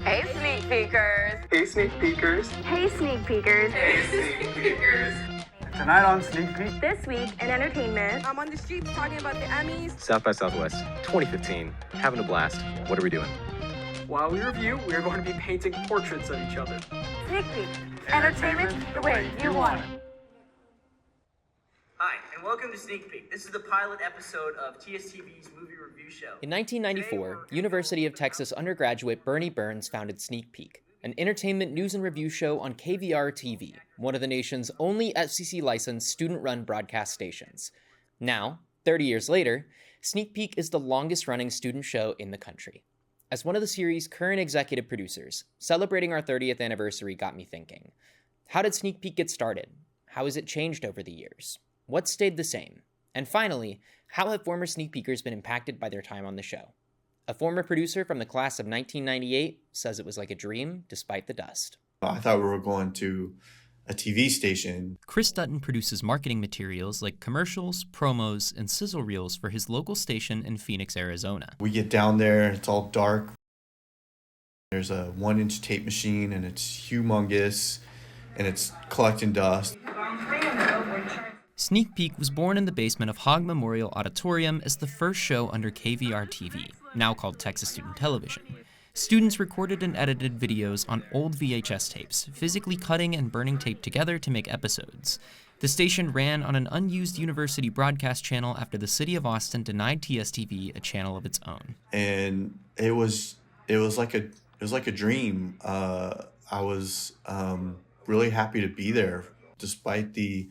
Hey, sneak peekers. Hey, sneak peekers. Hey, sneak peekers. Hey, sneak peekers. Tonight on Sneak Peek. This week in entertainment. I'm on the streets talking about the Emmys. South by Southwest 2015. Having a blast. What are we doing? While we review, we are going to be painting portraits of each other. Sneak peek. Entertainment the way you want it. Hi, and welcome to Sneak Peek. This is the pilot episode of TSTV's movie review show. In 1994, University of Texas undergraduate Bernie Burns founded Sneak Peek, an entertainment news and review show on KVR-TV, one of the nation's only FCC-licensed student-run broadcast stations. Now, 30 years later, Sneak Peek is the longest-running student show in the country. As one of the series' current executive producers, celebrating our 30th anniversary got me thinking. How did Sneak Peek get started? How has it changed over the years? What stayed the same? And finally, how have former Sneak Peekers been impacted by their time on the show? A former producer from the class of 1998 says it was like a dream despite the dust. I thought we were going to a TV station. Chris Dutton produces marketing materials like commercials, promos, and sizzle reels for his local station in Phoenix, Arizona. We get down there, it's all dark. There's a 1-inch tape machine and it's humongous and it's collecting dust. Sneak Peek was born in the basement of Hogg Memorial Auditorium as the first show under KVR-TV, now called Texas Student Television. Students recorded and edited videos on old VHS tapes, physically cutting and burning tape together to make episodes. The station ran on an unused university broadcast channel after the city of Austin denied TSTV a channel of its own. And it was like a dream. I was really happy to be there, despite the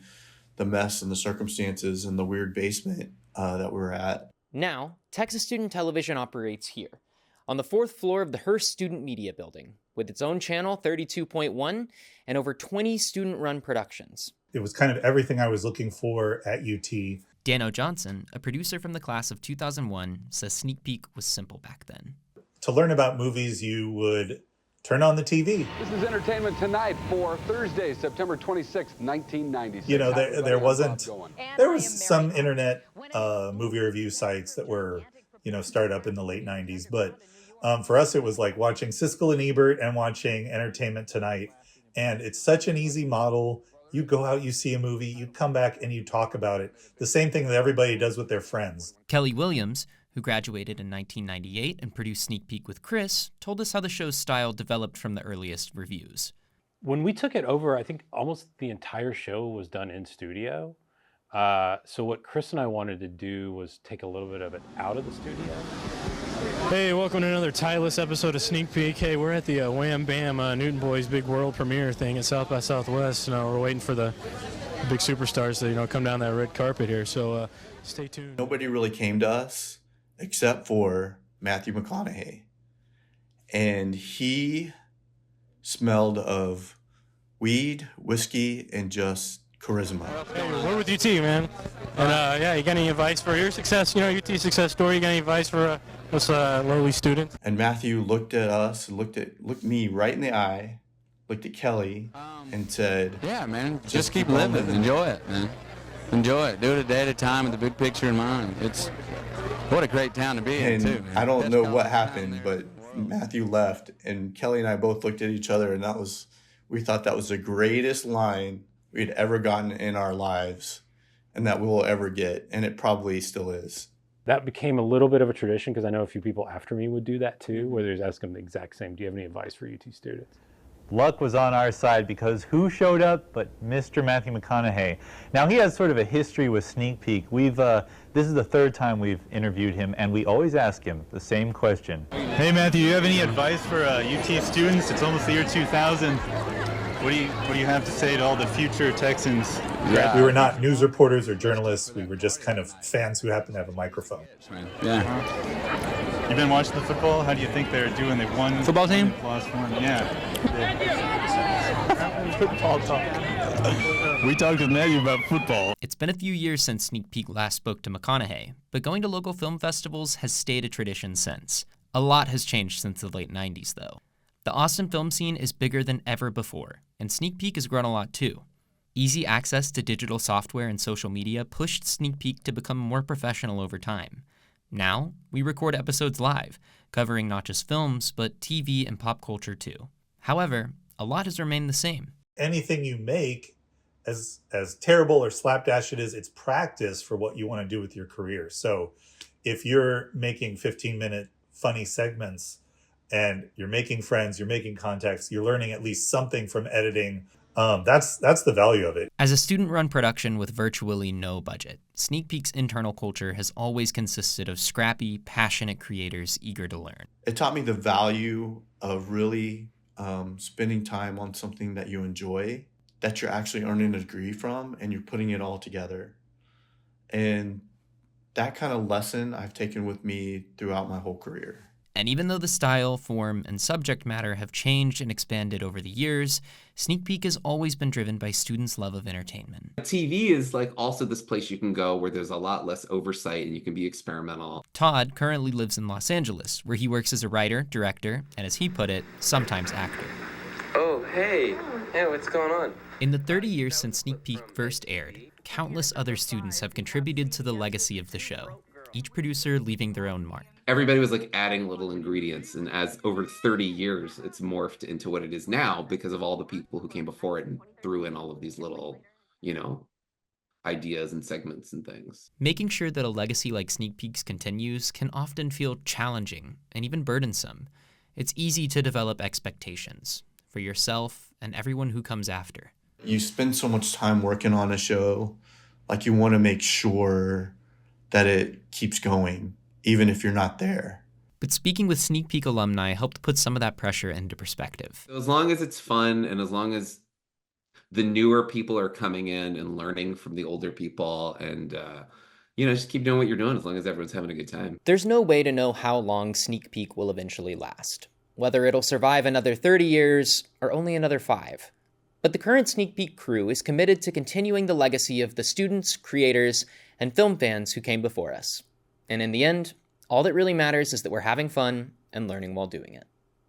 mess and the circumstances and the weird basement that we're at. Now, Texas Student Television operates here, on the 4th floor of the Hearst Student Media Building, with its own channel, 32.1, and over 20 student-run productions. It was kind of everything I was looking for at UT. Dano Johnson, a producer from the class of 2001, says Sneak Peek was simple back then. To learn about movies, you would turn on the TV. This is Entertainment Tonight for Thursday, September 26th, 1996. You know, there was some internet movie review sites that were, started up in the late 90s. But for us, it was like watching Siskel and Ebert and watching Entertainment Tonight. And it's such an easy model. You go out, you see a movie, you come back and you talk about it. The same thing that everybody does with their friends. Kelly Williams, who graduated in 1998 and produced Sneak Peek with Chris, told us how the show's style developed from the earliest reviews. When we took it over, I think almost the entire show was done in studio. So what Chris and I wanted to do was take a little bit of it out of the studio. Hey, welcome to another tireless episode of Sneak Peek. Hey, we're at the Wham Bam Newton Boys big world premiere thing at South by Southwest. We're waiting for the big superstars to come down that red carpet here. So stay tuned. Nobody really came to us except for Matthew McConaughey. And he smelled of weed, whiskey, and just charisma. Hey, we're with UT, man. And you got any advice for your success, UT success story? You got any advice for us lowly students? And Matthew looked at us, looked me right in the eye, looked at Kelly, and said, yeah, man, just keep living. Enjoy it, man. Enjoy it. Do it a day at a time with the big picture in mind. What a great town to be in, too. Man. I don't know what happened, but Matthew left, and Kelly and I both looked at each other, and we thought that was the greatest line we'd ever gotten in our lives, and that we'll ever get, and it probably still is. That became a little bit of a tradition, because I know a few people after me would do that, too, where they ask them the exact same, do you have any advice for UT students? Luck was on our side because who showed up but Mr. Matthew McConaughey. Now, he has sort of a history with Sneak Peek. This is the third time we've interviewed him, and we always ask him the same question. Hey, Matthew, do you have any advice for UT students? It's almost the year 2000. What do you have to say to all the future Texans? Yeah. We were not news reporters or journalists. We were just kind of fans who happened to have a microphone. Yeah. You've been watching the football? How do you think they're doing? They won. Football team? Lost one. Yeah. Football talk. We talked with Matthew about football. It's been a few years since Sneak Peek last spoke to McConaughey, but going to local film festivals has stayed a tradition since. A lot has changed since the late 90s, though. The Austin film scene is bigger than ever before, and Sneak Peek has grown a lot too. Easy access to digital software and social media pushed Sneak Peek to become more professional over time. Now, we record episodes live, covering not just films, but TV and pop culture too. However, a lot has remained the same. Anything you make, as terrible or slapdash it is, it's practice for what you want to do with your career. So if you're making 15-minute funny segments and you're making friends, you're making contacts, you're learning at least something from editing, that's the value of it. As a student-run production with virtually no budget, Sneak Peek's internal culture has always consisted of scrappy, passionate creators eager to learn. It taught me the value of really spending time on something that you enjoy, that you're actually earning a degree from, and you're putting it all together. And that kind of lesson I've taken with me throughout my whole career. And even though the style, form, and subject matter have changed and expanded over the years, Sneak Peek has always been driven by students' love of entertainment. TV is like also this place you can go where there's a lot less oversight and you can be experimental. Todd currently lives in Los Angeles, where he works as a writer, director, and as he put it, sometimes actor. Oh, hey. Hey, what's going on? In the 30 years since Sneak Peek first aired, countless other students have contributed to the legacy of the show, each producer leaving their own mark. Everybody was like adding little ingredients, and as over 30 years, it's morphed into what it is now because of all the people who came before it and threw in all of these little, ideas and segments and things. Making sure that a legacy like Sneak Peek's continues can often feel challenging and even burdensome. It's easy to develop expectations for yourself and everyone who comes after. You spend so much time working on a show, like you want to make sure that it keeps going, even if you're not there. But speaking with Sneak Peek alumni helped put some of that pressure into perspective. As long as it's fun and as long as the newer people are coming in and learning from the older people and, just keep doing what you're doing as long as everyone's having a good time. There's no way to know how long Sneak Peek will eventually last, whether it'll survive another 30 years or only another 5. But the current Sneak Peek crew is committed to continuing the legacy of the students, creators, and film fans who came before us. And in the end, all that really matters is that we're having fun and learning while doing it.